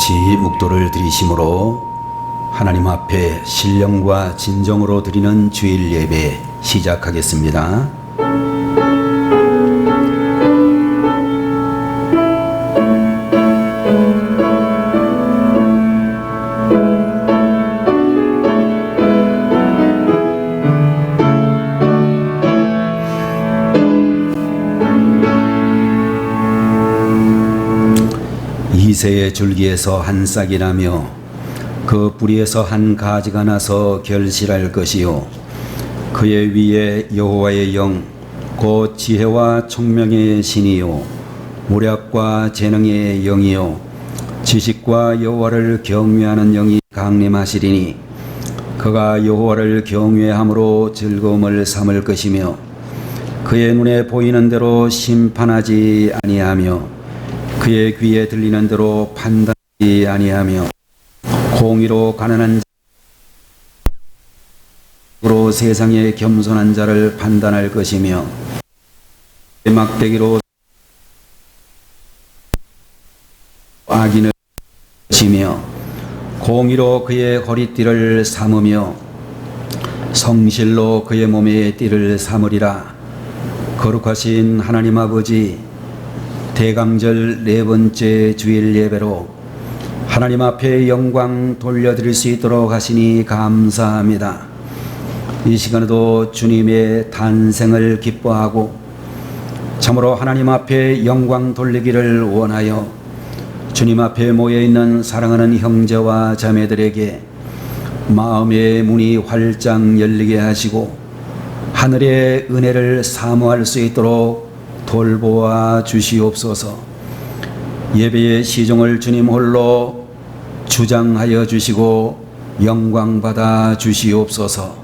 같이 묵도를 드리심으로 하나님 앞에 신령과 진정으로 드리는 주일 예배 시작하겠습니다. 이새의 줄기에서 한 싹이 나며 그 뿌리에서 한 가지가 나서 결실할 것이요 그의 위에 여호와의 영 곧 지혜와 총명의 신이요 모략과 재능의 영이요 지식과 여호와를 경외하는 영이 강림하시리니 그가 여호와를 경외함으로 즐거움을 삼을 것이며 그의 눈에 보이는 대로 심판하지 아니하며 그의 귀에 들리는 대로 판단하지 아니하며 공의로 가난한 자로 세상에 겸손한 자를 판단할 것이며 막대기로 악인을 치며 공의로 그의 허리띠를 삼으며 성실로 그의 몸의 띠를 삼으리라. 거룩하신 하나님 아버지, 대강절 네 번째 주일 예배로 하나님 앞에 영광 돌려드릴 수 있도록 하시니 감사합니다. 이 시간에도 주님의 탄생을 기뻐하고 참으로 하나님 앞에 영광 돌리기를 원하여 주님 앞에 모여있는 사랑하는 형제와 자매들에게 마음의 문이 활짝 열리게 하시고 하늘의 은혜를 사모할 수 있도록 돌보아 주시옵소서. 예배의 시종을 주님 홀로 주장하여 주시고 영광 받아 주시옵소서.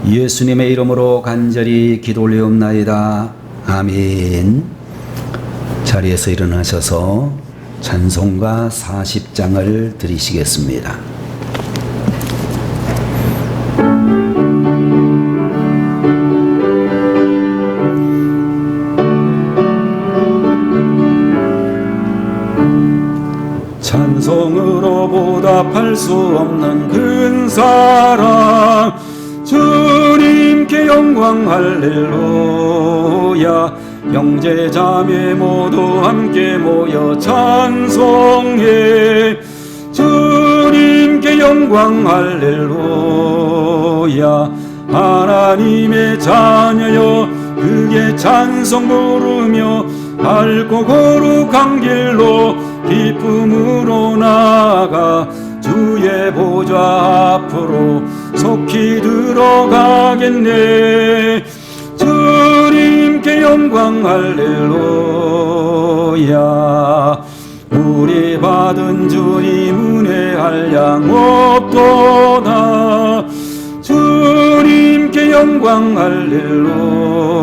예수님의 이름으로 간절히 기도 올리옵나이다. 아멘. 자리에서 일어나셔서 찬송가 40장을 드리시겠습니다. 찬송으로 보답할 수 없는 큰 사랑 주님께 영광 할렐루야. 형제 자매 모두 함께 모여 찬송해 주님께 영광 할렐루야. 하나님의 자녀여 그의 찬송 부르며 밝고 거룩한 길로 기쁨으로 나아가 주의 보좌 앞으로 속히 들어가겠네. 주님께 영광 할렐루야. 우리 받은 주님 은혜 한량 없도다. 주님께 영광 할렐루야.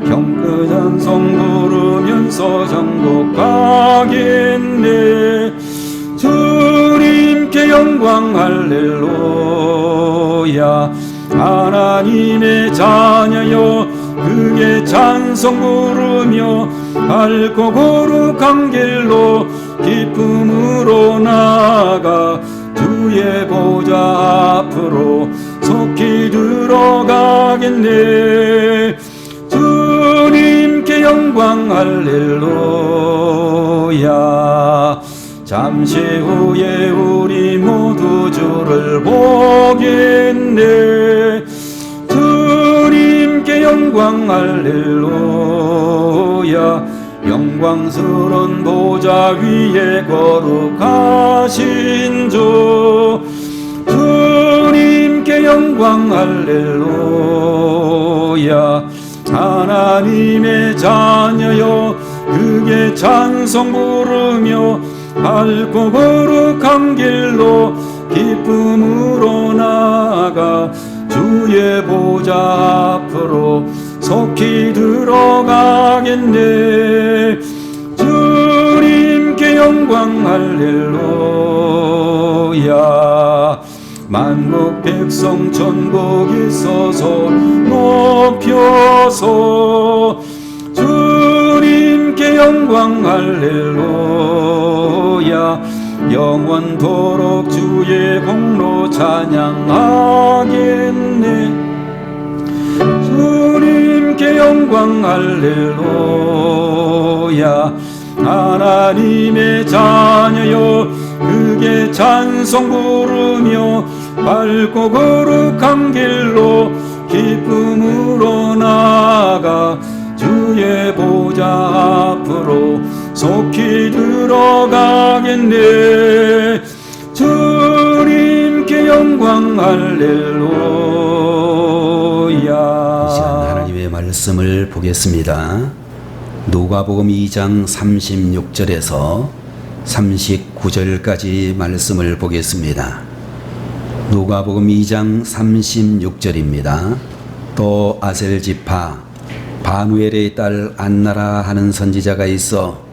경끄잔송 부르면서 정복하겠네. 주님께 영광 할렐루야. 하나님의 자녀여 그의 찬송 부르며 밝고 거룩한 길로 기쁨으로 나아가 주의 보좌 앞으로 속히 들어가겠네. 주님께 영광 할렐루야. 잠시 후에 우리 모두 주를 보겠네. 주님께 영광 할렐루야. 영광스러운 보좌 위에 거룩하신 주 주님께 영광 할렐루야. 하나님의 자녀여 그의 찬송 부르며 밝고 거룩한 길로 기쁨으로 나아가 주의 보좌 앞으로 속히 들어가겠네. 주님께 영광 할렐루야. 만국 백성 천국 있어서 높여서 주님께 주님께 영광 할렐루야. 영원토록 주의 공로 찬양하겠네. 주님께 영광 할렐루야. 하나님의 자녀여 그게 찬송 부르며 밝고 거룩한 길로 기쁨으로 나아가 주의 보좌 앞으로 속히 들어가겠네. 주님께 영광 할렐루야. 이 시간 하나님의 말씀을 보겠습니다. 누가복음 2장 36절에서 39절까지 말씀을 보겠습니다. 누가복음 2장 36절입니다. 또 아셀 지파 바누엘의 딸 안나라 하는 선지자가 있어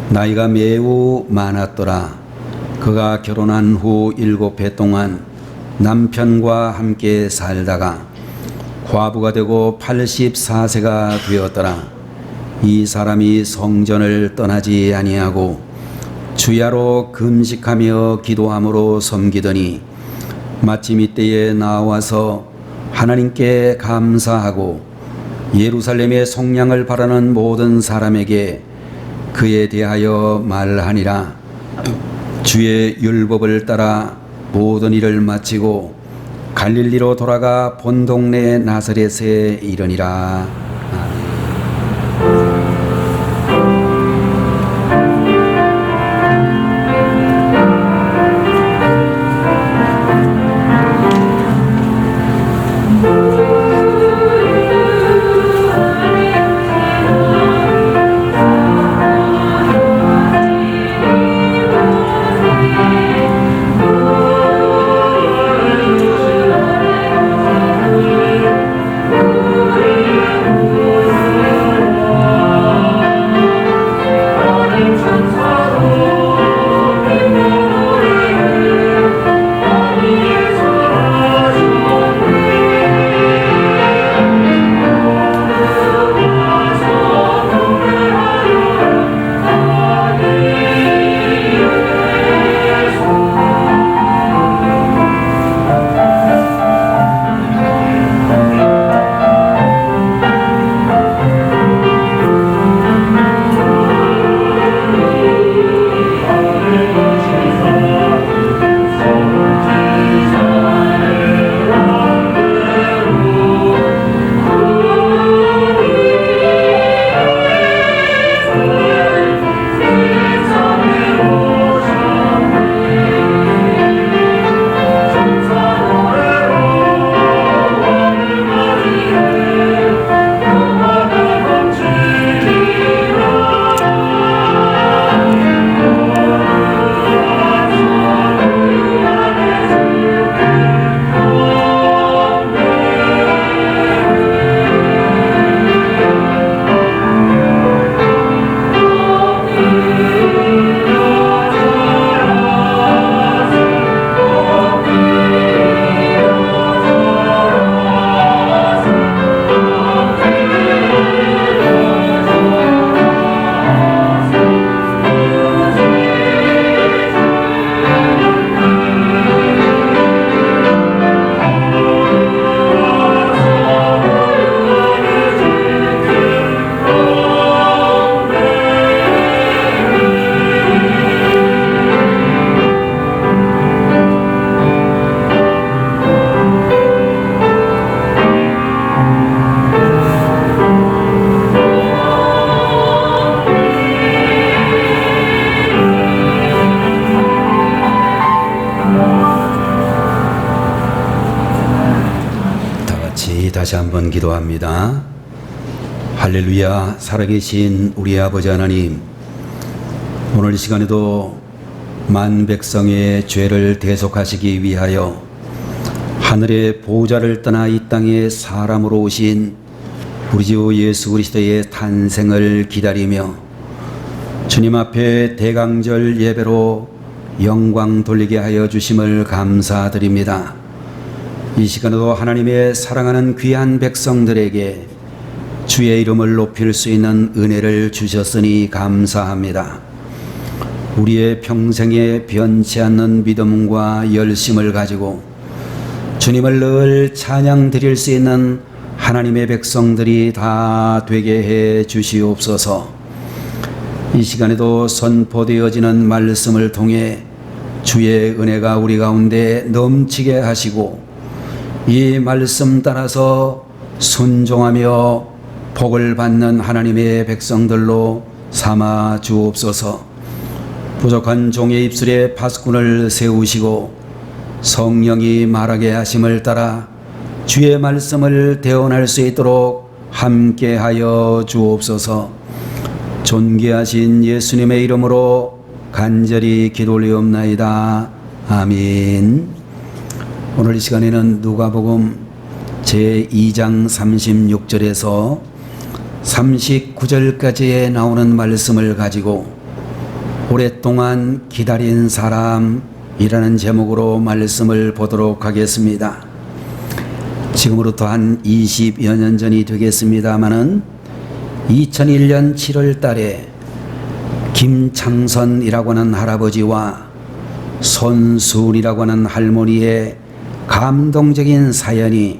나이가 매우 많았더라. 그가 결혼한 후 7해 동안 남편과 함께 살다가 과부가 되고 84세가 되었더라. 이 사람이 성전을 떠나지 아니하고 주야로 금식하며 기도함으로 섬기더니 마침 이때에 나와서 하나님께 감사하고 예루살렘의 속량을 바라는 모든 사람에게 그에 대하여 말하니라. 주의 율법을 따라 모든 일을 마치고 갈릴리로 돌아가 본 동네 나사렛에 이르니라. 다시 한번 기도합니다. 할렐루야. 살아계신 우리 아버지 하나님, 오늘 이 시간에도 만 백성의 죄를 대속하시기 위하여 하늘의 보좌를 떠나 이 땅에 사람으로 오신 우리 주 예수 그리스도의 탄생을 기다리며 주님 앞에 대강절 예배로 영광 돌리게 하여 주심을 감사드립니다. 이 시간에도 하나님의 사랑하는 귀한 백성들에게 주의 이름을 높일 수 있는 은혜를 주셨으니 감사합니다. 우리의 평생에 변치 않는 믿음과 열심을 가지고 주님을 늘 찬양 드릴 수 있는 하나님의 백성들이 다 되게 해 주시옵소서. 이 시간에도 선포되어지는 말씀을 통해 주의 은혜가 우리 가운데 넘치게 하시고 이 말씀 따라서 순종하며 복을 받는 하나님의 백성들로 삼아 주옵소서. 부족한 종의 입술에 파수꾼을 세우시고 성령이 말하게 하심을 따라 주의 말씀을 대언할 수 있도록 함께하여 주옵소서. 존귀하신 예수님의 이름으로 간절히 기도 올리옵나이다. 아멘. 오늘 이 시간에는 누가복음 제2장 36절에서 39절까지에 나오는 말씀을 가지고 오랫동안 기다린 사람이라는 제목으로 말씀을 보도록 하겠습니다. 지금으로부터 한 20여 년 전이 되겠습니다마는 2001년 7월 달에 김창선이라고 하는 할아버지와 손순이라고 하는 할머니의 감동적인 사연이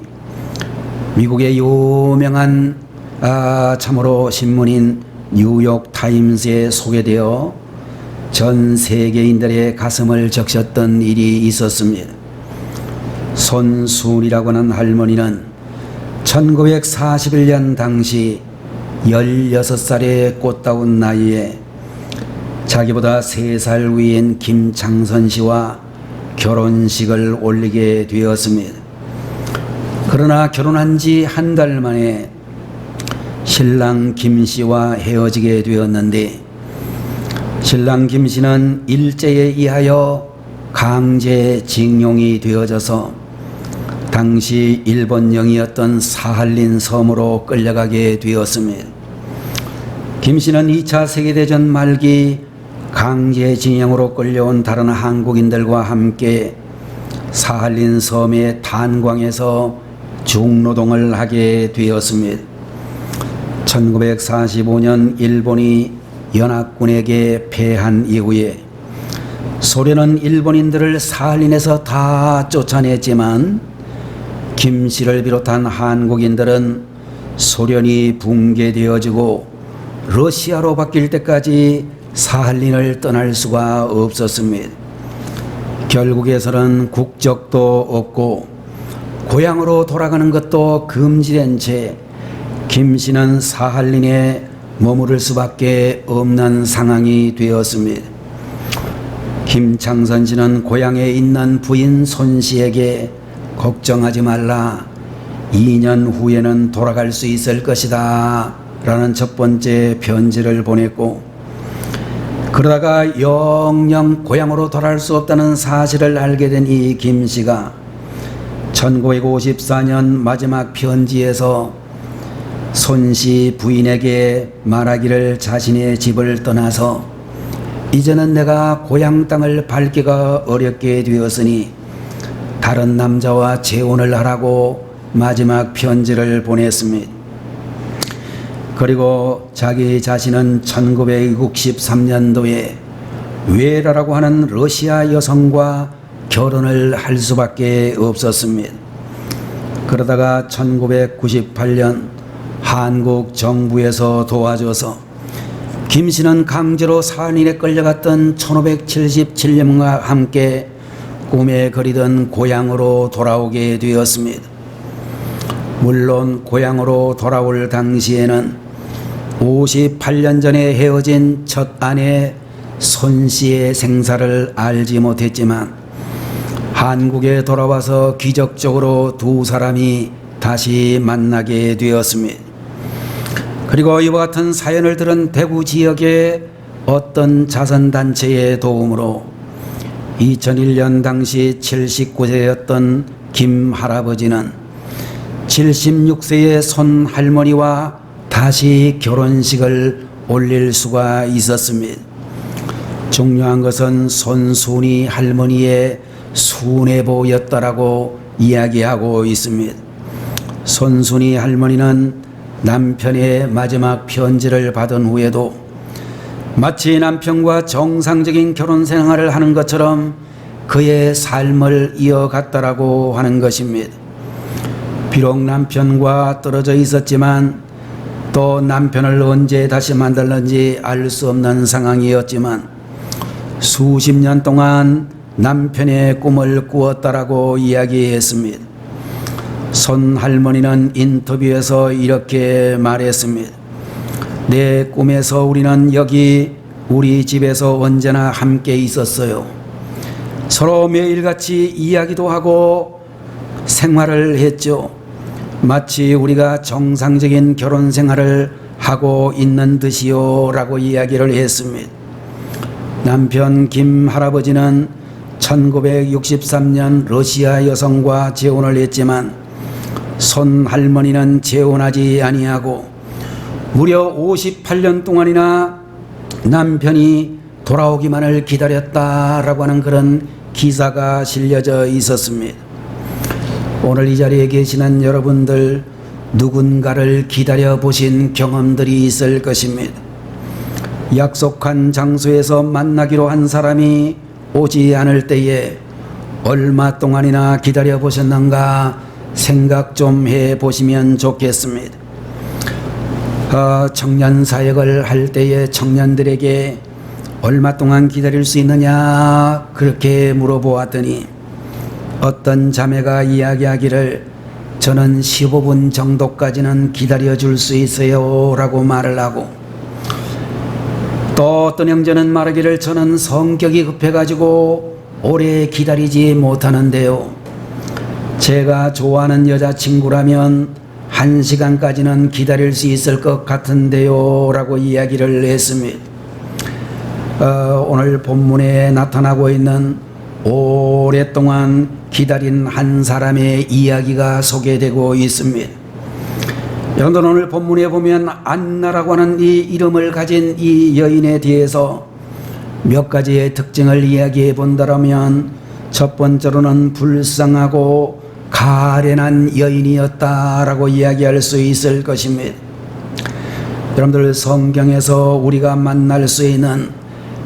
미국의 유명한 참으로 신문인 뉴욕 타임스에 소개되어 전 세계인들의 가슴을 적셨던 일이 있었습니다. 손순이라고 하는 할머니는 1941년 당시 16살의 꽃다운 나이에 자기보다 3살 위인 김창선 씨와 결혼식을 올리게 되었습니다. 그러나 결혼한 지 한 달 만에 신랑 김 씨와 헤어지게 되었는데 신랑 김 씨는 일제에 의하여 강제징용이 되어져서 당시 일본령이었던 사할린 섬으로 끌려가게 되었습니다. 김 씨는 2차 세계대전 말기 강제징용으로 끌려온 다른 한국인들과 함께 사할린 섬의 탄광에서 중노동을 하게 되었습니다. 1945년 일본이 연합군에게 패한 이후에 소련은 일본인들을 사할린에서 다 쫓아냈지만 김 씨를 비롯한 한국인들은 소련이 붕괴되어지고 러시아로 바뀔 때까지 사할린을 떠날 수가 없었습니다. 결국에서는 국적도 없고 고향으로 돌아가는 것도 금지된 채 김 씨는 사할린에 머무를 수밖에 없는 상황이 되었습니다. 김창선 씨는 고향에 있는 부인 손 씨에게 걱정하지 말라, 2년 후에는 돌아갈 수 있을 것이다 라는 첫 번째 편지를 보냈고, 그러다가 영영 고향으로 돌아갈 수 없다는 사실을 알게 된 이 김 씨가 1954년 마지막 편지에서 손 씨 부인에게 말하기를 자신의 집을 떠나서 이제는 내가 고향 땅을 밟기가 어렵게 되었으니 다른 남자와 재혼을 하라고 마지막 편지를 보냈습니다. 그리고 자기 자신은 1963년도에 외라라고 하는 러시아 여성과 결혼을 할 수밖에 없었습니다. 그러다가 1998년 한국 정부에서 도와줘서 김 씨는 강제로 사할린에 끌려갔던 1577년과 함께 꿈에 그리던 고향으로 돌아오게 되었습니다. 물론 고향으로 돌아올 당시에는 58년 전에 헤어진 첫 아내 손 씨의 생사를 알지 못했지만 한국에 돌아와서 기적적으로 두 사람이 다시 만나게 되었습니다. 그리고 이와 같은 사연을 들은 대구 지역의 어떤 자선단체의 도움으로 2001년 당시 79세였던 김 할아버지는 76세의 손 할머니와 다시 결혼식을 올릴 수가 있었습니다. 중요한 것은 손순이 할머니의 순애보였다라고 이야기하고 있습니다. 손순이 할머니는 남편의 마지막 편지를 받은 후에도 마치 남편과 정상적인 결혼 생활을 하는 것처럼 그의 삶을 이어갔다라고 하는 것입니다. 비록 남편과 떨어져 있었지만 또 남편을 언제 다시 만날는지 알 수 없는 상황이었지만 수십 년 동안 남편의 꿈을 꾸었다라고 이야기했습니다. 손 할머니는 인터뷰에서 이렇게 말했습니다. 내 꿈에서 우리는 여기 우리 집에서 언제나 함께 있었어요. 서로 매일같이 이야기도 하고 생활을 했죠. 마치 우리가 정상적인 결혼 생활을 하고 있는 듯이요 라고 이야기를 했습니다. 남편 김 할아버지는 1963년 러시아 여성과 재혼을 했지만 손 할머니는 재혼하지 아니하고 무려 58년 동안이나 남편이 돌아오기만을 기다렸다라고 하는 그런 기사가 실려져 있었습니다. 오늘 이 자리에 계시는 여러분들 누군가를 기다려 보신 경험들이 있을 것입니다. 약속한 장소에서 만나기로 한 사람이 오지 않을 때에 얼마 동안이나 기다려 보셨는가 생각 좀 해 보시면 좋겠습니다. 청년 사역을 할 때에 청년들에게 얼마 동안 기다릴 수 있느냐 그렇게 물어보았더니 어떤 자매가 이야기하기를 저는 15분 정도까지는 기다려 줄 수 있어요 라고 말을 하고, 또 어떤 형제는 말하기를 저는 성격이 급해가지고 오래 기다리지 못하는데요, 제가 좋아하는 여자친구라면 1시간까지는 기다릴 수 있을 것 같은데요 라고 이야기를 했습니다. 오늘 본문에 나타나고 있는 오랫동안 기다린 한 사람의 이야기가 소개되고 있습니다. 여러분들 오늘 본문에 보면 안나라고 하는 이 이름을 가진 이 여인에 대해서 몇 가지의 특징을 이야기해 본다면 첫 번째로는 불쌍하고 가련한 여인이었다라고 이야기할 수 있을 것입니다. 여러분들 성경에서 우리가 만날 수 있는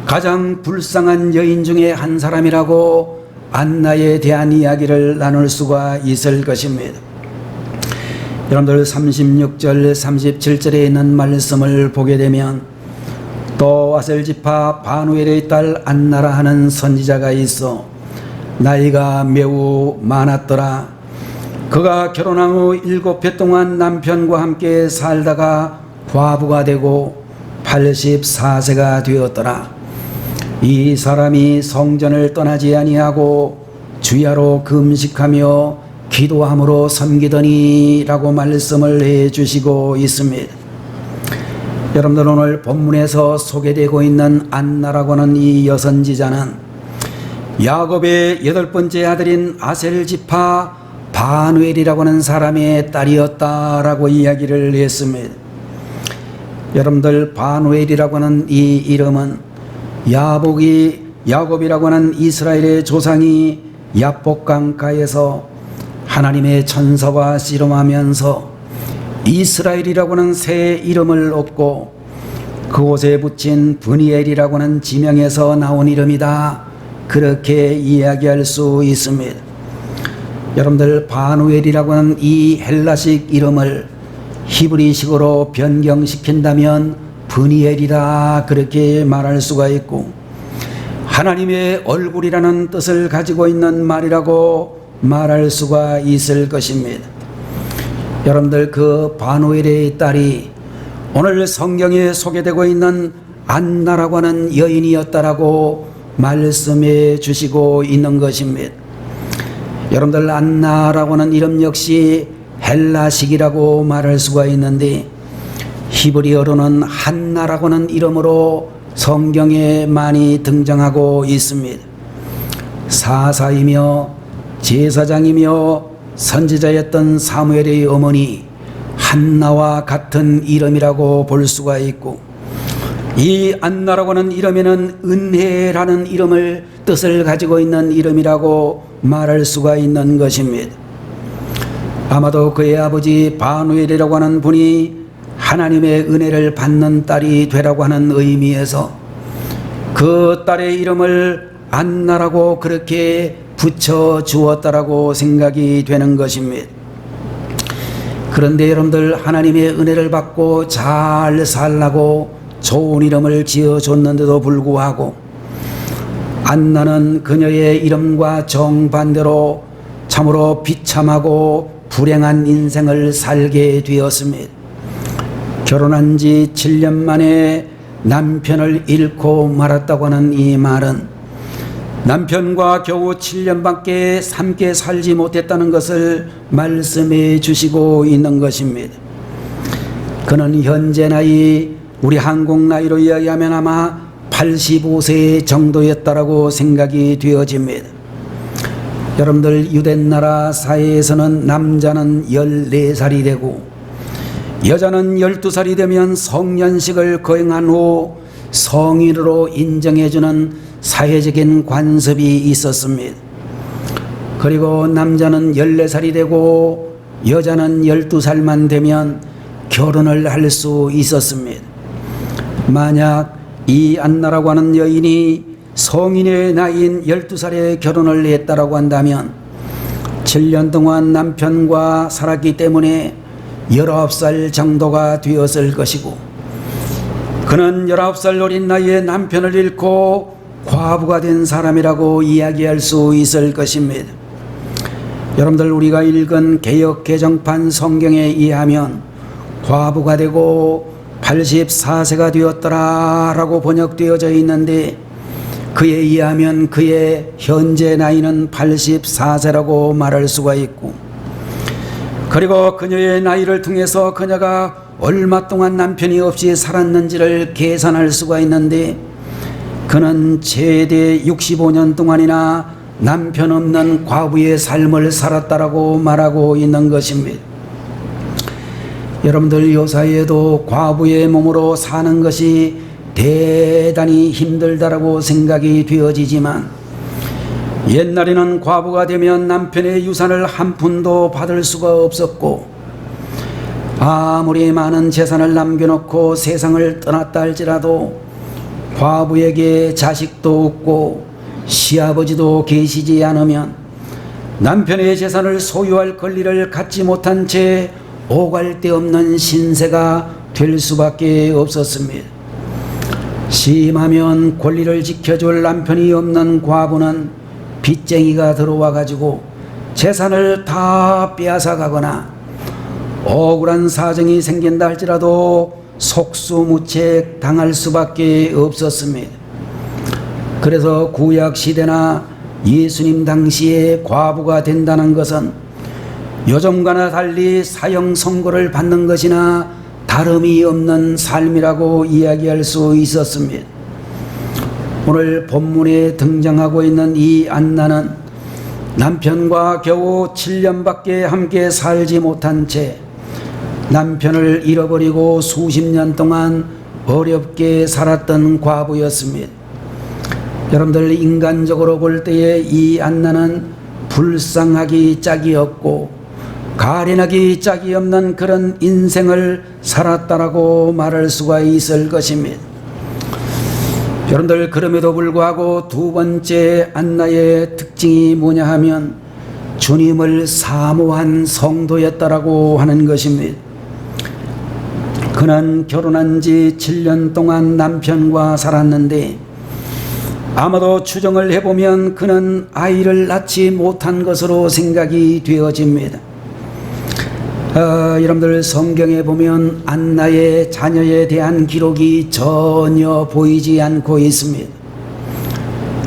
가장 불쌍한 여인 중에 한 사람이라고 안나에 대한 이야기를 나눌 수가 있을 것입니다. 여러분들 36절 37절에 있는 말씀을 보게 되면 또 아셀지파 바누엘의 딸 안나라 하는 선지자가 있어 나이가 매우 많았더라. 그가 결혼한 후 7해 동안 남편과 함께 살다가 과부가 되고 84세가 되었더라. 이 사람이 성전을 떠나지 아니하고 주야로 금식하며 기도함으로 섬기더니 라고 말씀을 해주시고 있습니다. 여러분들 오늘 본문에서 소개되고 있는 안나라고 하는 이 여선지자는 야곱의 8번째 아들인 아셀지파 바누엘이라고 하는 사람의 딸이었다라고 이야기를 했습니다. 여러분들 바누엘이라고 하는 이 이름은 야곱이라고 하는 이스라엘의 조상이 야복강가에서 하나님의 천사와 씨름하면서 이스라엘이라고 하는 새 이름을 얻고 그곳에 붙인 브니엘이라고 하는 지명에서 나온 이름이다, 그렇게 이야기할 수 있습니다. 여러분들 바누엘이라고 하는 이 헬라식 이름을 히브리식으로 변경시킨다면 브니엘이라 그렇게 말할 수가 있고, 하나님의 얼굴이라는 뜻을 가지고 있는 말이라고 말할 수가 있을 것입니다. 여러분들 그 바누엘의 딸이 오늘 성경에 소개되고 있는 안나라고 하는 여인이었다라고 말씀해 주시고 있는 것입니다. 여러분들 안나라고 하는 이름 역시 헬라식이라고 말할 수가 있는데 히브리어로는 한나라고 하는 이름으로 성경에 많이 등장하고 있습니다. 사사이며 제사장이며 선지자였던 사무엘의 어머니 한나와 같은 이름이라고 볼 수가 있고, 이 안나라고 하는 이름에는 은혜라는 이름을 뜻을 가지고 있는 이름이라고 말할 수가 있는 것입니다. 아마도 그의 아버지 바누엘이라고 하는 분이 하나님의 은혜를 받는 딸이 되라고 하는 의미에서 그 딸의 이름을 안나라고 그렇게 붙여 주었다라고 생각이 되는 것입니다. 그런데 여러분들, 하나님의 은혜를 받고 잘 살라고 좋은 이름을 지어줬는데도 불구하고 안나는 그녀의 이름과 정반대로 참으로 비참하고 불행한 인생을 살게 되었습니다. 결혼한 지 7년 만에 남편을 잃고 말았다고 하는 이 말은 남편과 겨우 7년밖에 함께 살지 못했다는 것을 말씀해 주시고 있는 것입니다. 그는 현재 나이, 우리 한국 나이로 이야기하면 아마 85세 정도였다라고 생각이 되어집니다. 여러분들, 유대나라 사회에서는 남자는 14살이 되고 여자는 12살이 되면 성년식을 거행한 후 성인으로 인정해주는 사회적인 관습이 있었습니다. 그리고 남자는 14살이 되고 여자는 12살만 되면 결혼을 할 수 있었습니다. 만약 이 안나라고 하는 여인이 성인의 나이인 12살에 결혼을 했다라고 한다면 7년 동안 남편과 살았기 때문에 19살 정도가 되었을 것이고, 그는 19살 어린 나이에 남편을 잃고 과부가 된 사람이라고 이야기할 수 있을 것입니다. 여러분들, 우리가 읽은 개역 개정판 성경에 의하면 과부가 되고 84세가 되었더라라고 번역되어져 있는데, 그에 의하면 그의 현재 나이는 84세라고 말할 수가 있고, 그리고 그녀의 나이를 통해서 그녀가 얼마 동안 남편이 없이 살았는지를 계산할 수가 있는데, 그는 최대 65년 동안이나 남편 없는 과부의 삶을 살았다라고 말하고 있는 것입니다. 여러분들, 요사이에도 과부의 몸으로 사는 것이 대단히 힘들다라고 생각이 되어지지만, 옛날에는 과부가 되면 남편의 유산을 한 푼도 받을 수가 없었고, 아무리 많은 재산을 남겨놓고 세상을 떠났다 할지라도 과부에게 자식도 없고 시아버지도 계시지 않으면 남편의 재산을 소유할 권리를 갖지 못한 채 오갈 데 없는 신세가 될 수밖에 없었습니다. 심하면 권리를 지켜줄 남편이 없는 과부는 빚쟁이가 들어와 가지고 재산을 다 빼앗아 가거나 억울한 사정이 생긴다 할지라도 속수무책 당할 수밖에 없었습니다. 그래서 구약 시대나 예수님 당시에 과부가 된다는 것은 요즘과는 달리 사형 선고를 받는 것이나 다름이 없는 삶이라고 이야기할 수 있었습니다. 오늘 본문에 등장하고 있는 이 안나는 남편과 겨우 7년밖에 함께 살지 못한 채 남편을 잃어버리고 수십 년 동안 어렵게 살았던 과부였습니다. 여러분들, 인간적으로 볼 때에 이 안나는 불쌍하기 짝이 없고 가련하기 짝이 없는 그런 인생을 살았다라고 말할 수가 있을 것입니다. 여러분들, 그럼에도 불구하고 두 번째 안나의 특징이 뭐냐 하면 주님을 사모한 성도였다라고 하는 것입니다. 그는 결혼한 지 7년 동안 남편과 살았는데 아마도 추정을 해보면 그는 아이를 낳지 못한 것으로 생각이 되어집니다. 여러분들, 성경에 보면 안나의 자녀에 대한 기록이 전혀 보이지 않고 있습니다.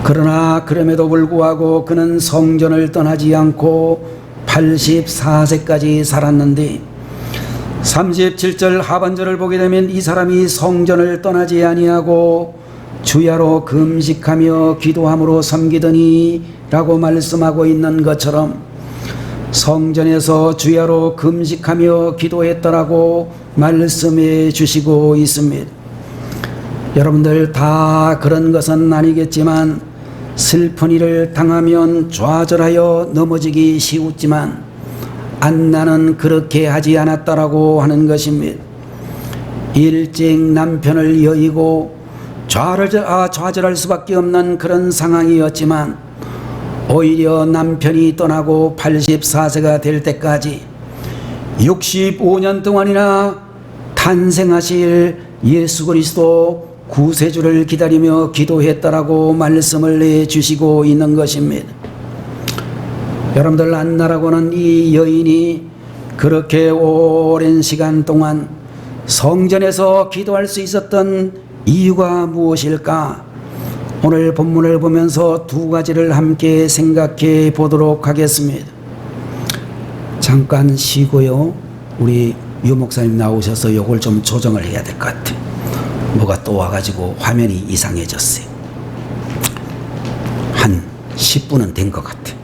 그러나 그럼에도 불구하고 그는 성전을 떠나지 않고 84세까지 살았는데 37절 하반절을 보게 되면 이 사람이 성전을 떠나지 아니하고 주야로 금식하며 기도함으로 섬기더니 라고 말씀하고 있는 것처럼 성전에서 주야로 금식하며 기도했더라고 말씀해 주시고 있습니다. 여러분들, 다 그런 것은 아니겠지만 슬픈 일을 당하면 좌절하여 넘어지기 쉬웠지만 안나는 그렇게 하지 않았다라고 하는 것입니다. 일찍 남편을 여의고 좌절할 수밖에 없는 그런 상황이었지만 오히려 남편이 떠나고 84세가 될 때까지 65년 동안이나 탄생하실 예수 그리스도 구세주를 기다리며 기도했다라고 말씀을 내주시고 있는 것입니다. 여러분들, 안나라고는 이 여인이 그렇게 오랜 시간 동안 성전에서 기도할 수 있었던 이유가 무엇일까? 오늘 본문을 보면서 두 가지를 함께 생각해 보도록 하겠습니다. 잠깐 쉬고요. 우리 유 목사님 나오셔서 이걸 좀 조정을 해야 될 것 같아요. 뭐가 또 와가지고 화면이 이상해졌어요. 한 10분은 된 것 같아요.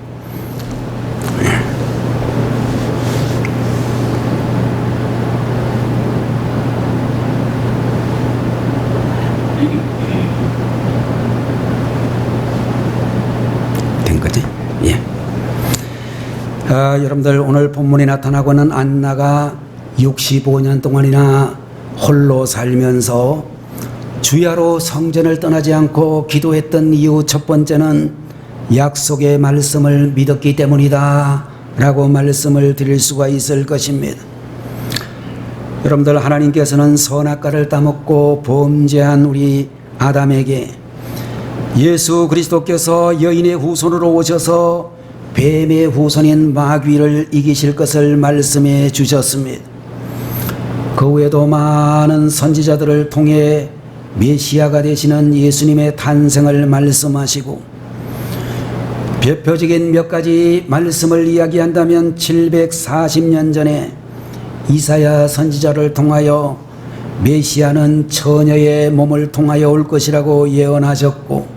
된 거지? 예. 여러분들, 오늘 본문에 나타나고는 안나가 65년 동안이나 홀로 살면서 주야로 성전을 떠나지 않고 기도했던 이유 첫 번째는 약속의 말씀을 믿었기 때문이다 라고 말씀을 드릴 수가 있을 것입니다. 여러분들, 하나님께서는 선악과를 따먹고 범죄한 우리 아담에게 예수 그리스도께서 여인의 후손으로 오셔서 뱀의 후손인 마귀를 이기실 것을 말씀해 주셨습니다. 그 외에도 많은 선지자들을 통해 메시아가 되시는 예수님의 탄생을 말씀하시고, 대표적인 몇 가지 말씀을 이야기한다면 740년 전에 이사야 선지자를 통하여 메시아는 처녀의 몸을 통하여 올 것이라고 예언하셨고,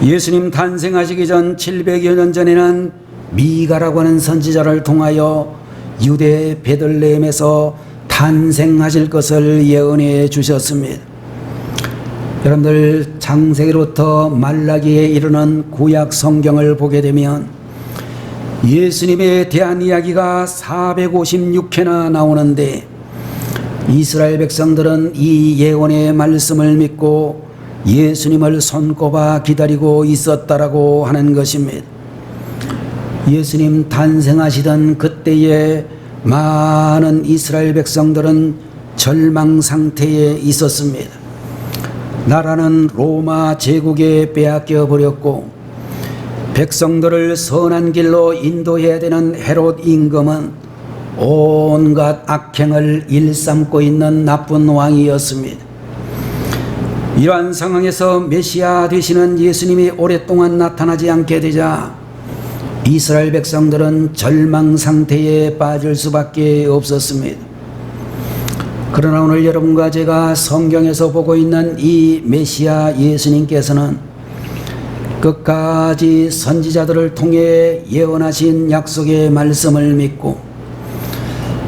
예수님 탄생하시기 전 700여 년 전에는 미가라고 하는 선지자를 통하여 유대 베들레헴에서 탄생하실 것을 예언해 주셨습니다. 여러분들, 창세기로부터 말라기에 이르는 구약 성경을 보게 되면 예수님에 대한 이야기가 456회나 나오는데, 이스라엘 백성들은 이 예언의 말씀을 믿고 예수님을 손꼽아 기다리고 있었다라고 하는 것입니다. 예수님 탄생하시던 그때에 많은 이스라엘 백성들은 절망 상태에 있었습니다. 나라는 로마 제국에 빼앗겨 버렸고, 백성들을 선한 길로 인도해야 되는 헤롯 임금은 온갖 악행을 일삼고 있는 나쁜 왕이었습니다. 이러한 상황에서 메시아 되시는 예수님이 오랫동안 나타나지 않게 되자 이스라엘 백성들은 절망 상태에 빠질 수밖에 없었습니다. 그러나 오늘 여러분과 제가 성경에서 보고 있는 이 메시아 예수님께서는 끝까지 선지자들을 통해 예언하신 약속의 말씀을 믿고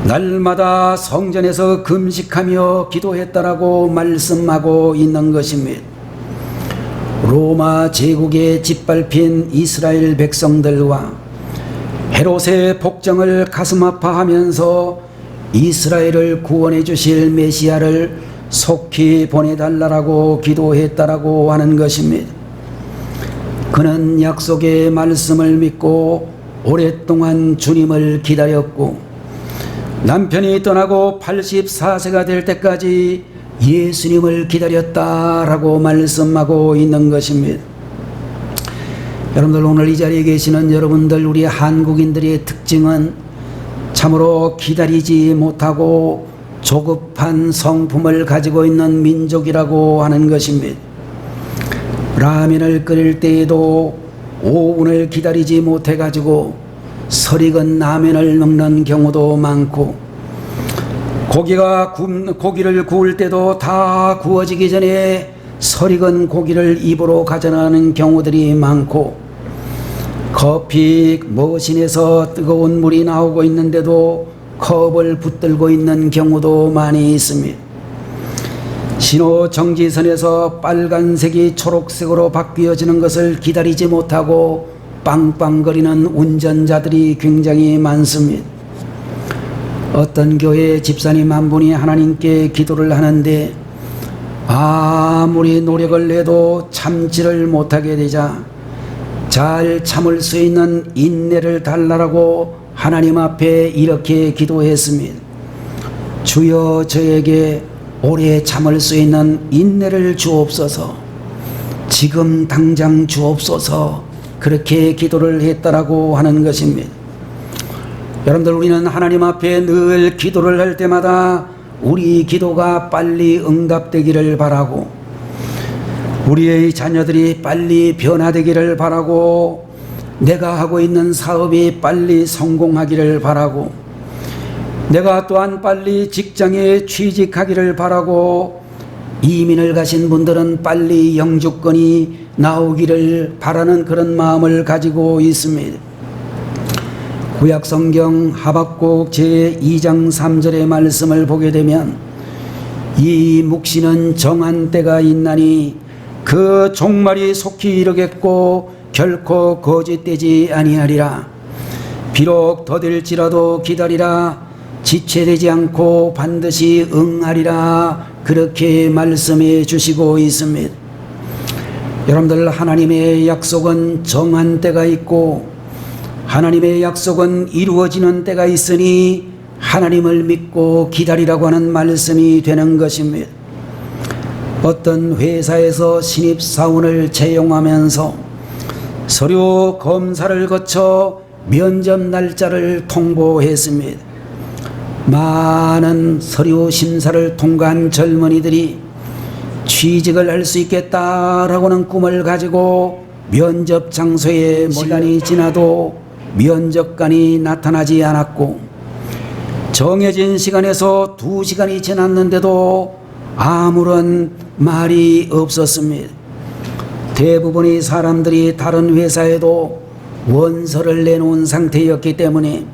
날마다 성전에서 금식하며 기도했다라고 말씀하고 있는 것입니다. 로마 제국에 짓밟힌 이스라엘 백성들과 헤롯의 복정을 가슴 아파하면서 이스라엘을 구원해 주실 메시아를 속히 보내달라고 기도했다라고 하는 것입니다. 그는 약속의 말씀을 믿고 오랫동안 주님을 기다렸고, 남편이 떠나고 84세가 될 때까지 예수님을 기다렸다라고 말씀하고 있는 것입니다. 여러분들, 오늘 이 자리에 계시는 여러분들, 우리 한국인들의 특징은 참으로 기다리지 못하고 조급한 성품을 가지고 있는 민족이라고 하는 것입니다. 라면을 끓일 때에도 5분을 기다리지 못해가지고 설익은 라면을 먹는 경우도 많고, 고기를 구울 때도 다 구워지기 전에 설익은 고기를 입으로 가져가는 경우들이 많고, 커피 머신에서 뜨거운 물이 나오고 있는데도 컵을 붙들고 있는 경우도 많이 있습니다. 신호 정지선에서 빨간색이 초록색으로 바뀌어지는 것을 기다리지 못하고 빵빵거리는 운전자들이 굉장히 많습니다. 어떤 교회 집사님 한 분이 하나님께 기도를 하는데 아무리 노력을 해도 참지를 못하게 되자 잘 참을 수 있는 인내를 달라고 하나님 앞에 이렇게 기도했습니다. 주여 저에게 오래 참을 수 있는 인내를 주옵소서. 지금 당장 주옵소서. 그렇게 기도를 했다라고 하는 것입니다. 여러분들, 우리는 하나님 앞에 늘 기도를 할 때마다 우리 기도가 빨리 응답되기를 바라고, 우리의 자녀들이 빨리 변화되기를 바라고, 내가 하고 있는 사업이 빨리 성공하기를 바라고, 내가 또한 빨리 직장에 취직하기를 바라고, 이민을 가신 분들은 빨리 영주권이 나오기를 바라는 그런 마음을 가지고 있습니다. 구약성경 하박국 제2장 3절의 말씀을 보게 되면 이 묵시는 정한 때가 있나니 그 종말이 속히 이르겠고 결코 거짓되지 아니하리라. 비록 더딜지라도 기다리라. 지체되지 않고 반드시 응하리라. 그렇게 말씀해 주시고 있습니다. 여러분들, 하나님의 약속은 정한 때가 있고 하나님의 약속은 이루어지는 때가 있으니 하나님을 믿고 기다리라고 하는 말씀이 되는 것입니다. 어떤 회사에서 신입사원을 채용하면서 서류 검사를 거쳐 면접 날짜를 통보했습니다. 많은 서류 심사를 통과한 젊은이들이 취직을 할 수 있겠다라고는 꿈을 가지고 면접 장소에 시간이 지나도 면접관이 나타나지 않았고, 정해진 시간에서 2시간이 지났는데도 아무런 말이 없었습니다. 대부분의 사람들이 다른 회사에도 원서를 내놓은 상태였기 때문에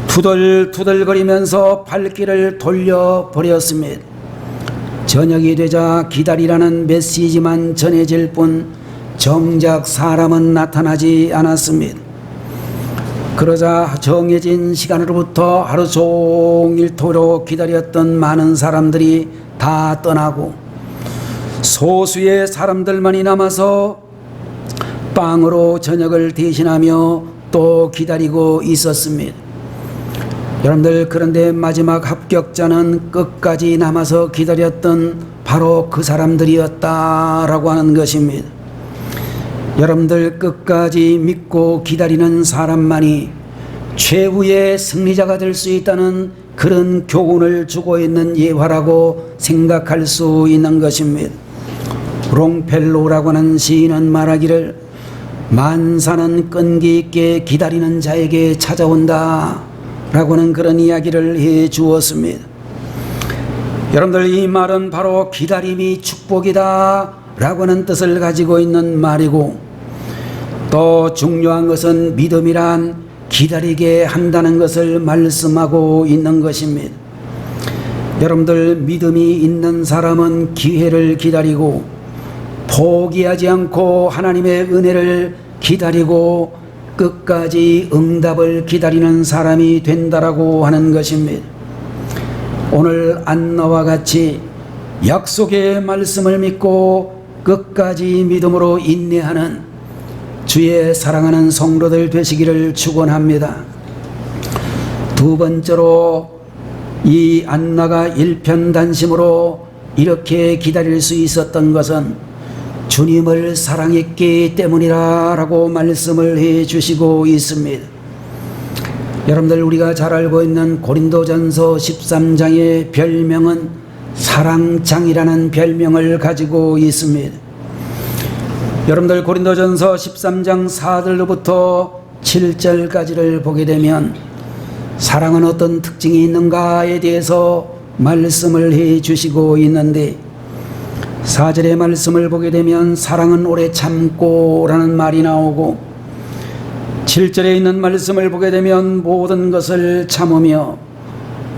투덜투덜거리면서 발길을 돌려버렸습니다. 저녁이 되자 기다리라는 메시지만 전해질 뿐 정작 사람은 나타나지 않았습니다. 그러자 정해진 시간으로부터 하루 종일토록 기다렸던 많은 사람들이 다 떠나고 소수의 사람들만이 남아서 빵으로 저녁을 대신하며 또 기다리고 있었습니다. 여러분들, 그런데 마지막 합격자는 끝까지 남아서 기다렸던 바로 그 사람들이었다라고 하는 것입니다. 여러분들, 끝까지 믿고 기다리는 사람만이 최후의 승리자가 될 수 있다는 그런 교훈을 주고 있는 예화라고 생각할 수 있는 것입니다. 롱펠로라고 하는 시인은 말하기를 만사는 끈기 있게 기다리는 자에게 찾아온다 라고는 그런 이야기를 해 주었습니다. 여러분들, 이 말은 바로 기다림이 축복이다 라고는 뜻을 가지고 있는 말이고, 또 중요한 것은 믿음이란 기다리게 한다는 것을 말씀하고 있는 것입니다. 여러분들, 믿음이 있는 사람은 기회를 기다리고 포기하지 않고 하나님의 은혜를 기다리고 끝까지 응답을 기다리는 사람이 된다라고 하는 것입니다. 오늘 안나와 같이 약속의 말씀을 믿고 끝까지 믿음으로 인내하는 주의 사랑하는 성도들 되시기를 축원합니다. 두 번째로, 이 안나가 일편단심으로 이렇게 기다릴 수 있었던 것은 주님을 사랑했기 때문이라고 말씀을 해 주시고 있습니다. 여러분들, 우리가 잘 알고 있는 고린도전서 13장의 별명은 사랑장이라는 별명을 가지고 있습니다. 여러분들, 고린도전서 13장 4절로부터 7절까지를 보게 되면 사랑은 어떤 특징이 있는가에 대해서 말씀을 해 주시고 있는데, 4절의 말씀을 보게 되면 사랑은 오래 참고 라는 말이 나오고, 7절에 있는 말씀을 보게 되면 모든 것을 참으며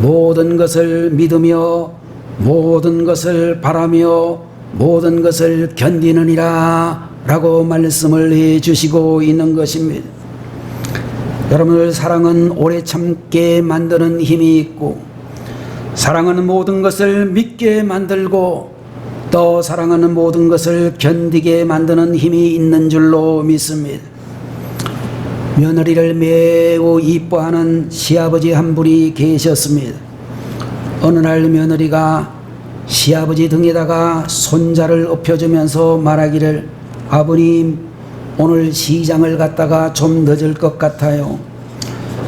모든 것을 믿으며 모든 것을 바라며 모든 것을 견디느니라 라고 말씀을 해 주시고 있는 것입니다. 여러분들, 사랑은 오래 참게 만드는 힘이 있고, 사랑은 모든 것을 믿게 만들고, 또 사랑은 모든 것을 견디게 만드는 힘이 있는 줄로 믿습니다. 며느리를 매우 이뻐하는 시아버지 한 분이 계셨습니다. 어느 날 며느리가 시아버지 등에다가 손자를 엎혀주면서 말하기를, 아버님, 오늘 시장을 갔다가 좀 늦을 것 같아요.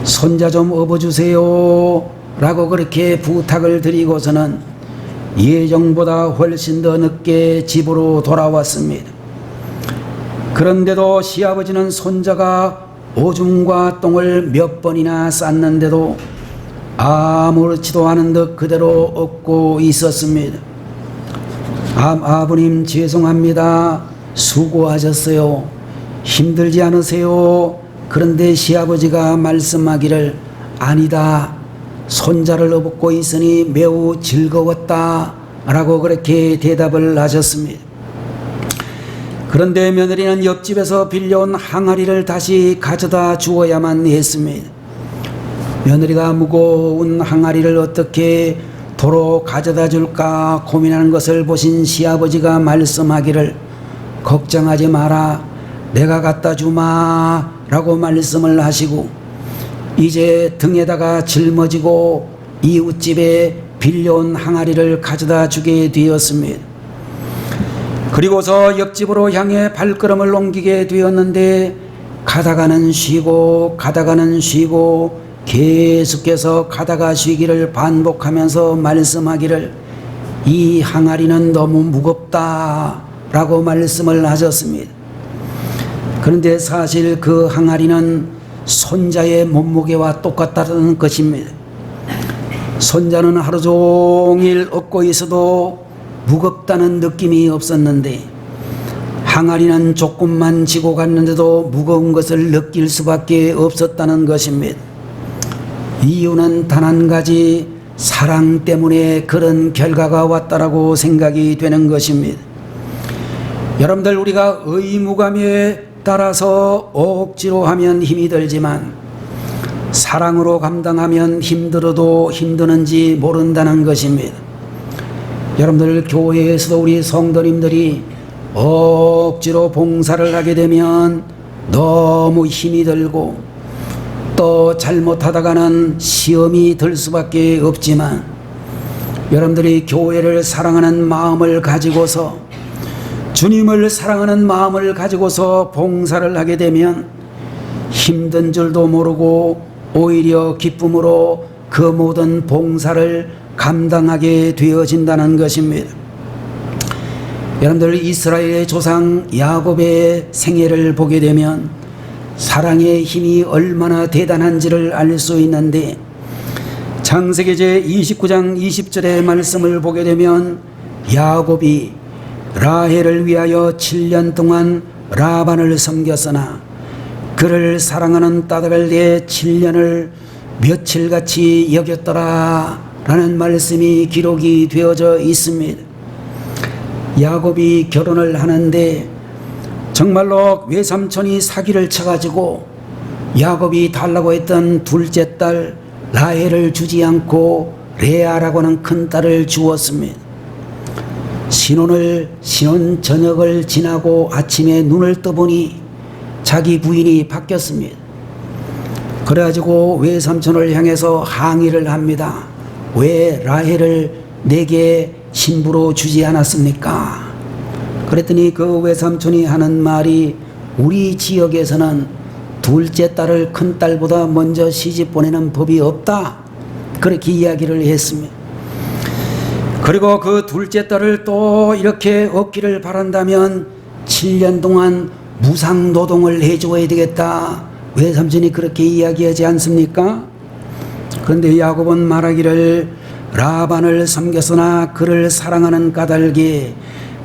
손자 좀 업어주세요 라고 그렇게 부탁을 드리고서는 예정보다 훨씬 더 늦게 집으로 돌아왔습니다. 그런데도 시아버지는 손자가 오줌과 똥을 몇 번이나 쌌는데도 아무렇지도 않은 듯 그대로 업고 있었습니다. 아버님, 죄송합니다. 수고하셨어요. 힘들지 않으세요? 그런데 시아버지가 말씀하기를, 아니다, 손자를 업고 있으니 매우 즐거웠다 라고 그렇게 대답을 하셨습니다. 그런데 며느리는 옆집에서 빌려온 항아리를 다시 가져다 주어야만 했습니다. 며느리가 무거운 항아리를 어떻게 도로 가져다 줄까 고민하는 것을 보신 시아버지가 말씀하기를, 걱정하지 마라, 내가 갖다 주마 라고 말씀을 하시고, 이제 등에다가 짊어지고 이웃집에 빌려온 항아리를 가져다 주게 되었습니다. 그리고서 옆집으로 향해 발걸음을 옮기게 되었는데, 가다가는 쉬고 가다가는 쉬고 계속해서 가다가 쉬기를 반복하면서 말씀하기를, 이 항아리는 너무 무겁다 라고 말씀을 하셨습니다. 그런데 사실 그 항아리는 손자의 몸무게와 똑같다는 것입니다. 손자는 하루 종일 업고 있어도 무겁다는 느낌이 없었는데, 항아리는 조금만 지고 갔는데도 무거운 것을 느낄 수밖에 없었다는 것입니다. 이유는 단 한 가지, 사랑 때문에 그런 결과가 왔다라고 생각이 되는 것입니다. 여러분들, 우리가 의무감에 따라서 억지로 하면 힘이 들지만 사랑으로 감당하면 힘들어도 힘드는지 모른다는 것입니다. 여러분들, 교회에서도 우리 성도님들이 억지로 봉사를 하게 되면 너무 힘이 들고, 또 잘못하다가는 시험이 들 수밖에 없지만, 여러분들이 교회를 사랑하는 마음을 가지고서, 주님을 사랑하는 마음을 가지고서 봉사를 하게 되면 힘든 줄도 모르고 오히려 기쁨으로 그 모든 봉사를 감당하게 되어진다는 것입니다. 여러분들, 이스라엘의 조상 야곱의 생애를 보게 되면 사랑의 힘이 얼마나 대단한지를 알 수 있는데, 창세기 제 29장 20절의 말씀을 보게 되면 야곱이 라헬을 위하여 7년 동안 라반을 섬겼으나 그를 사랑하는 딸을 대해 7년을 며칠같이 여겼더라 라는 말씀이 기록이 되어져 있습니다. 야곱이 결혼을 하는데 정말로 외삼촌이 사기를 쳐가지고 야곱이 달라고 했던 둘째 딸 라헬을 주지 않고 레아라고 하는 큰딸을 주었습니다. 신혼 저녁을 지나고 아침에 눈을 떠보니 자기 부인이 바뀌었습니다. 그래가지고 외삼촌을 향해서 항의를 합니다. 왜 라헬을 내게 신부로 주지 않았습니까? 그랬더니 그 외삼촌이 하는 말이, 우리 지역에서는 둘째 딸을 큰딸보다 먼저 시집 보내는 법이 없다, 그렇게 이야기를 했습니다. 그리고 그 둘째 딸을 또 이렇게 얻기를 바란다면 7년 동안 무상노동을 해줘야 되겠다, 외삼촌이 그렇게 이야기하지 않습니까? 그런데 야곱은 말하기를, 라반을 섬겼으나 그를 사랑하는 까닭에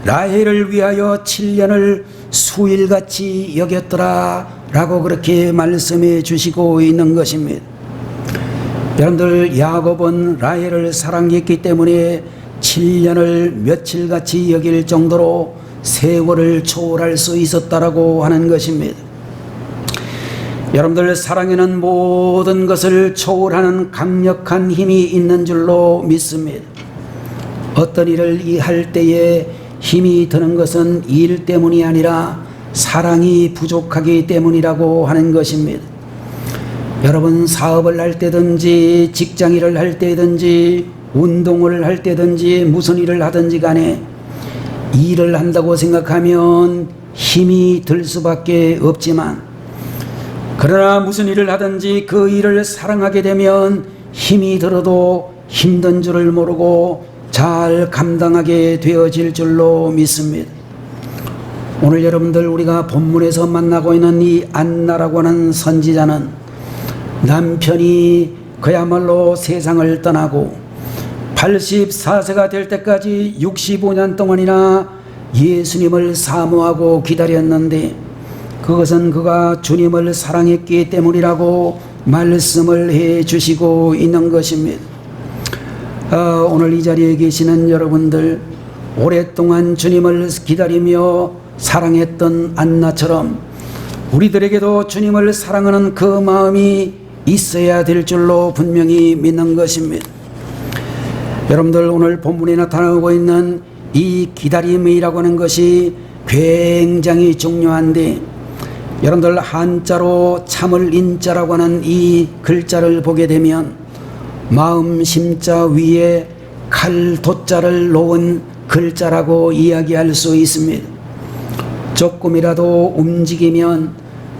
라헬을 위하여 7년을 수일같이 여겼더라 라고 그렇게 말씀해 주시고 있는 것입니다. 여러분들, 야곱은 라헬을 사랑했기 때문에 7년을 며칠같이 여길 정도로 세월을 초월할 수 있었다라고 하는 것입니다. 여러분들 사랑에는 모든 것을 초월하는 강력한 힘이 있는 줄로 믿습니다. 어떤 일을 할 때에 힘이 드는 것은 일 때문이 아니라 사랑이 부족하기 때문이라고 하는 것입니다. 여러분 사업을 할 때든지 직장일을 할 때든지 운동을 할 때든지 무슨 일을 하든지 간에 일을 한다고 생각하면 힘이 들 수밖에 없지만, 그러나 무슨 일을 하든지 그 일을 사랑하게 되면 힘이 들어도 힘든 줄을 모르고 잘 감당하게 되어질 줄로 믿습니다. 오늘 여러분들 우리가 본문에서 만나고 있는 이 안나라고 하는 선지자는 남편이 그야말로 세상을 떠나고 84세가 될 때까지 65년 동안이나 예수님을 사모하고 기다렸는데, 그것은 그가 주님을 사랑했기 때문이라고 말씀을 해 주시고 있는 것입니다. 오늘 이 자리에 계시는 여러분들, 오랫동안 주님을 기다리며 사랑했던 안나처럼 우리들에게도 주님을 사랑하는 그 마음이 있어야 될 줄로 분명히 믿는 것입니다. 여러분들 오늘 본문에 나타나고 있는 이 기다림이라고 하는 것이 굉장히 중요한데, 여러분들 한자로 참을 인자라고 하는 이 글자를 보게 되면 마음 심자 위에 칼 돛자를 놓은 글자라고 이야기할 수 있습니다. 조금이라도 움직이면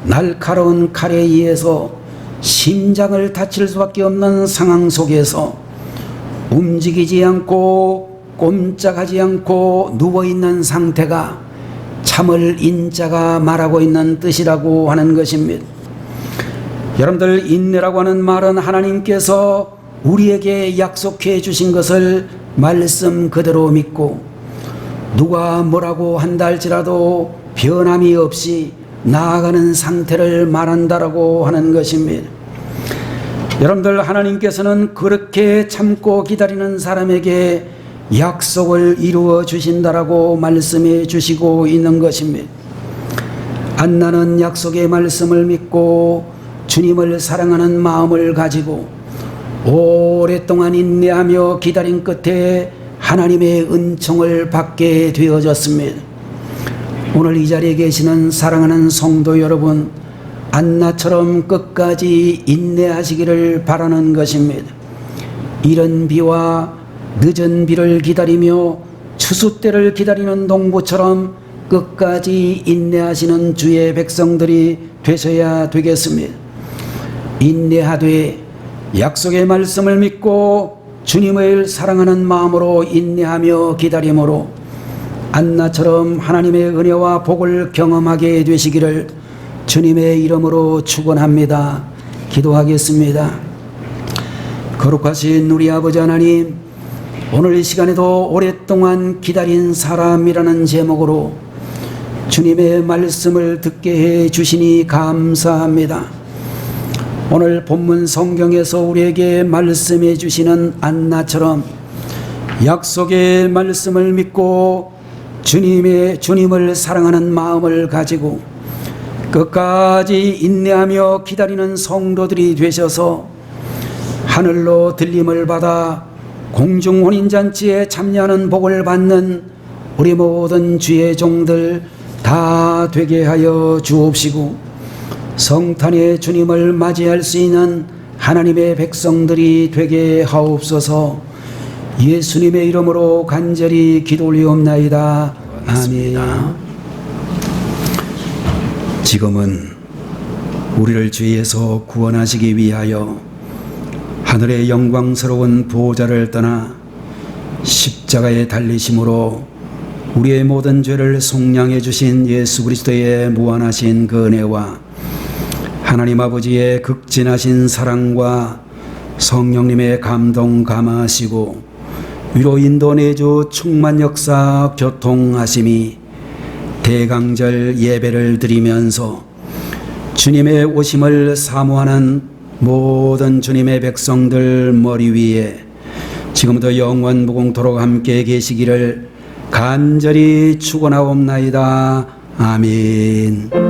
날카로운 칼에 의해서 심장을 다칠 수밖에 없는 상황 속에서 움직이지 않고 꼼짝하지 않고 누워있는 상태가 참을 인자가 말하고 있는 뜻이라고 하는 것입니다. 여러분들 인내라고 하는 말은 하나님께서 우리에게 약속해 주신 것을 말씀 그대로 믿고 누가 뭐라고 한다 할지라도 변함이 없이 나아가는 상태를 말한다라고 하는 것입니다. 여러분들 하나님께서는 그렇게 참고 기다리는 사람에게 약속을 이루어 주신다라고 말씀해 주시고 있는 것입니다. 안나는 약속의 말씀을 믿고 주님을 사랑하는 마음을 가지고 오랫동안 인내하며 기다린 끝에 하나님의 은총을 받게 되어졌습니다. 오늘 이 자리에 계시는 사랑하는 성도 여러분, 안나처럼 끝까지 인내하시기를 바라는 것입니다. 이른 비와 늦은 비를 기다리며 추수 때를 기다리는 농부처럼 끝까지 인내하시는 주의 백성들이 되셔야 되겠습니다. 인내하되 약속의 말씀을 믿고 주님을 사랑하는 마음으로 인내하며 기다림으로 안나처럼 하나님의 은혜와 복을 경험하게 되시기를 주님의 이름으로 축원합니다. 기도하겠습니다. 거룩하신 우리 아버지 하나님, 오늘 이 시간에도 오랫동안 기다린 사람이라는 제목으로 주님의 말씀을 듣게 해 주시니 감사합니다. 오늘 본문 성경에서 우리에게 말씀해 주시는 안나처럼 약속의 말씀을 믿고 주님을 사랑하는 마음을 가지고 끝까지 인내하며 기다리는 성도들이 되셔서 하늘로 들림을 받아 공중 혼인잔치에 참여하는 복을 받는 우리 모든 주의 종들 다 되게 하여 주옵시고, 성탄의 주님을 맞이할 수 있는 하나님의 백성들이 되게 하옵소서. 예수님의 이름으로 간절히 기도 올리옵나이다. 아멘. 지금은 우리를 죄에서 구원하시기 위하여 하늘의 영광스러운 보호자를 떠나 십자가에 달리심으로 우리의 모든 죄를 속량해 주신 예수 그리스도의 무한하신 그 은혜와 하나님 아버지의 극진하신 사랑과 성령님의 감동 감화하시고 위로 인도 내주 충만 역사 교통하심이 대강절 예배를 드리면서 주님의 오심을 사모하는 모든 주님의 백성들 머리 위에 지금부터 영원 무궁토록 함께 계시기를 간절히 축원하옵나이다. 아멘.